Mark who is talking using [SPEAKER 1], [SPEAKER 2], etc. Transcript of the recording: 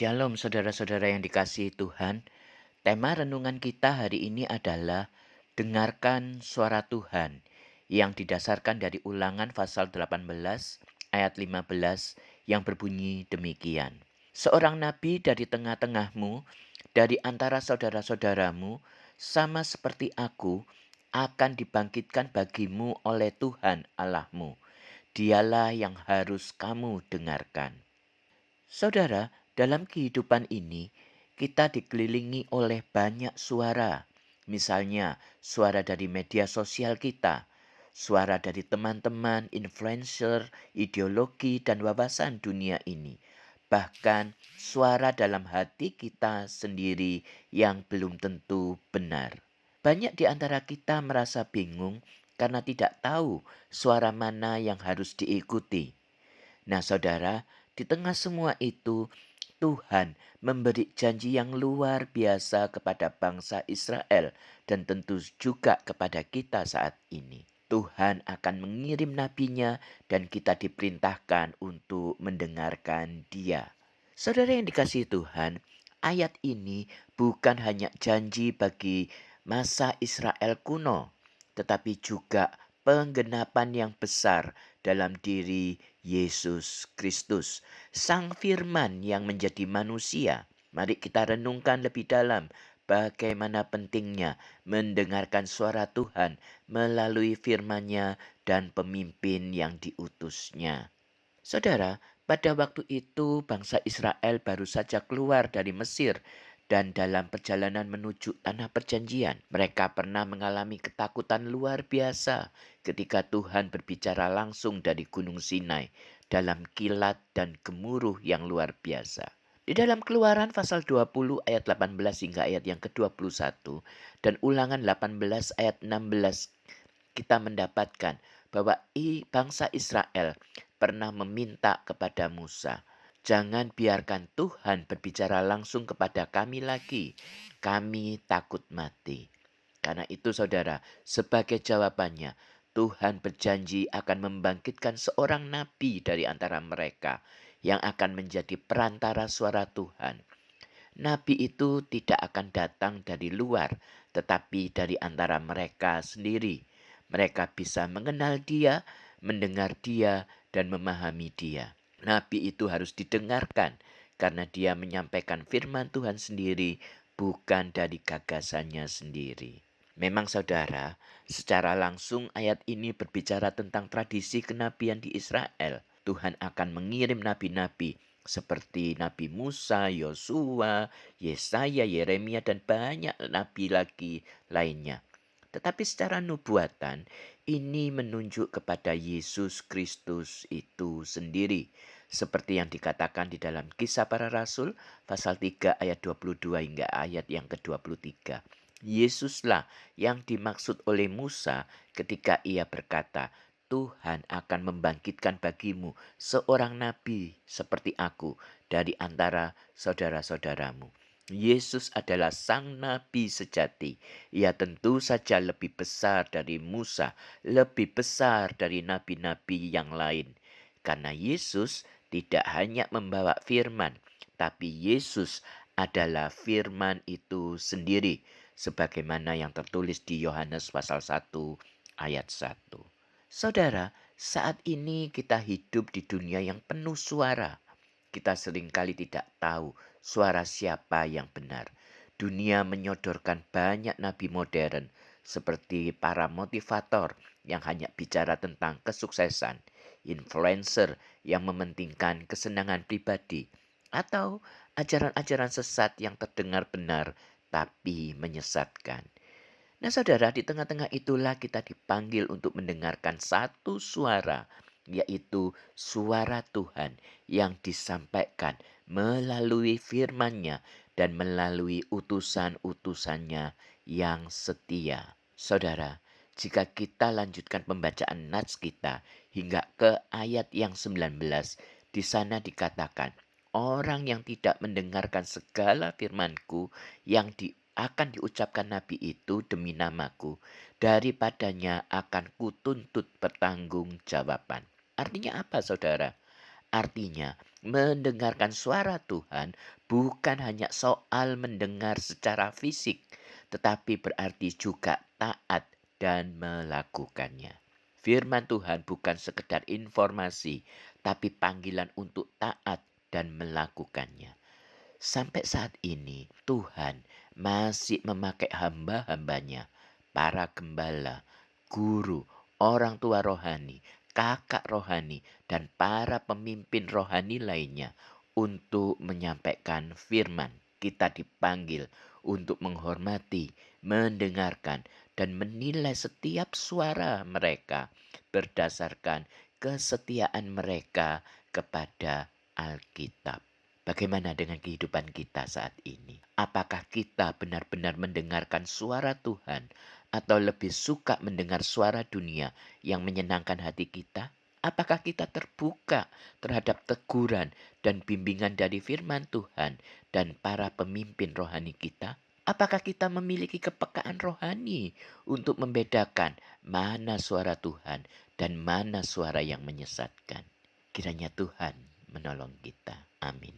[SPEAKER 1] Shalom saudara-saudara yang dikasihi Tuhan. Tema renungan kita hari ini adalah dengarkan suara Tuhan yang didasarkan dari Ulangan pasal 18 ayat 15 yang berbunyi demikian. Seorang nabi dari tengah-tengahmu, dari antara saudara-saudaramu, sama seperti aku, akan dibangkitkan bagimu oleh Tuhan Allahmu. Dialah yang harus kamu dengarkan. Saudara, dalam kehidupan ini kita dikelilingi oleh banyak suara. Misalnya, suara dari media sosial kita, suara dari teman-teman, influencer, ideologi, dan wawasan dunia ini. Bahkan suara dalam hati kita sendiri yang belum tentu benar. Banyak di antara kita merasa bingung karena tidak tahu suara mana yang harus diikuti. Nah, saudara, di tengah semua itu, Tuhan memberi janji yang luar biasa kepada bangsa Israel dan tentu juga kepada kita saat ini. Tuhan akan mengirim nabinya dan kita diperintahkan untuk mendengarkan dia. Saudara yang dikasihi Tuhan, ayat ini bukan hanya janji bagi masa Israel kuno, tetapi juga penggenapan yang besar dalam diri Yesus Kristus, Sang Firman yang menjadi manusia. Mari kita renungkan lebih dalam bagaimana pentingnya mendengarkan suara Tuhan melalui firman-Nya dan pemimpin yang diutusnya. Saudara, pada waktu itu bangsa Israel baru saja keluar dari Mesir dan dalam perjalanan menuju tanah perjanjian. Mereka pernah mengalami ketakutan luar biasa ketika Tuhan berbicara langsung dari Gunung Sinai dalam kilat dan gemuruh yang luar biasa. Di dalam Keluaran pasal 20 ayat 18 hingga ayat yang ke-21 dan Ulangan 18 ayat 16 kita mendapatkan bahwa bangsa Israel pernah meminta kepada Musa, "Jangan biarkan Tuhan berbicara langsung kepada kami lagi. Kami takut mati." Karena itu saudara, sebagai jawabannya, Tuhan berjanji akan membangkitkan seorang nabi dari antara mereka yang akan menjadi perantara suara Tuhan. Nabi itu tidak akan datang dari luar, tetapi dari antara mereka sendiri. Mereka bisa mengenal dia, mendengar dia, dan memahami dia. Nabi itu harus didengarkan karena dia menyampaikan firman Tuhan sendiri, bukan dari gagasannya sendiri. Memang saudara, secara langsung ayat ini berbicara tentang tradisi kenabian di Israel. Tuhan akan mengirim nabi-nabi seperti Nabi Musa, Yosua, Yesaya, Yeremia, dan banyak nabi lagi lainnya. Tetapi secara nubuatan, ini menunjuk kepada Yesus Kristus itu sendiri. Seperti yang dikatakan di dalam Kisah Para Rasul, pasal 3 ayat 22 hingga ayat yang ke-23. Yesuslah yang dimaksud oleh Musa ketika ia berkata, "Tuhan akan membangkitkan bagimu seorang nabi seperti aku dari antara saudara-saudaramu." Yesus adalah sang nabi sejati. Ia tentu saja lebih besar dari Musa, lebih besar dari nabi-nabi yang lain. Karena Yesus tidak hanya membawa firman, tapi Yesus adalah firman itu sendiri. Sebagaimana yang tertulis di Yohanes pasal 1 ayat 1. Saudara, saat ini kita hidup di dunia yang penuh suara. Kita seringkali tidak tahu suara siapa yang benar. Dunia menyodorkan banyak nabi modern seperti para motivator yang hanya bicara tentang kesuksesan, influencer yang mementingkan kesenangan pribadi, atau ajaran-ajaran sesat yang terdengar benar tapi menyesatkan. Nah saudara, di tengah-tengah itulah kita dipanggil untuk mendengarkan satu suara, yaitu suara Tuhan yang disampaikan melalui firman-Nya dan melalui utusan-utusannya yang setia. Saudara, jika kita lanjutkan pembacaan nats kita hingga ke ayat yang 19, di sana dikatakan, "Orang yang tidak mendengarkan segala firman-Ku yang akan diucapkan nabi itu demi namaku, daripadanya akan kutuntut pertanggungjawaban." Artinya apa saudara? Artinya, mendengarkan suara Tuhan bukan hanya soal mendengar secara fisik, tetapi berarti juga taat dan melakukannya. Firman Tuhan bukan sekedar informasi, tapi panggilan untuk taat dan melakukannya. Sampai saat ini, Tuhan masih memakai hamba-hambanya, para gembala, guru, orang tua rohani, kakak rohani, dan para pemimpin rohani lainnya untuk menyampaikan firman. Kita dipanggil untuk menghormati, mendengarkan, dan menilai setiap suara mereka berdasarkan kesetiaan mereka kepada Alkitab. Bagaimana dengan kehidupan kita saat ini? Apakah kita benar-benar mendengarkan suara Tuhan atau lebih suka mendengar suara dunia yang menyenangkan hati kita? Apakah kita terbuka terhadap teguran dan bimbingan dari firman Tuhan dan para pemimpin rohani kita? Apakah kita memiliki kepekaan rohani untuk membedakan mana suara Tuhan dan mana suara yang menyesatkan? Kiranya Tuhan menolong kita. Amin.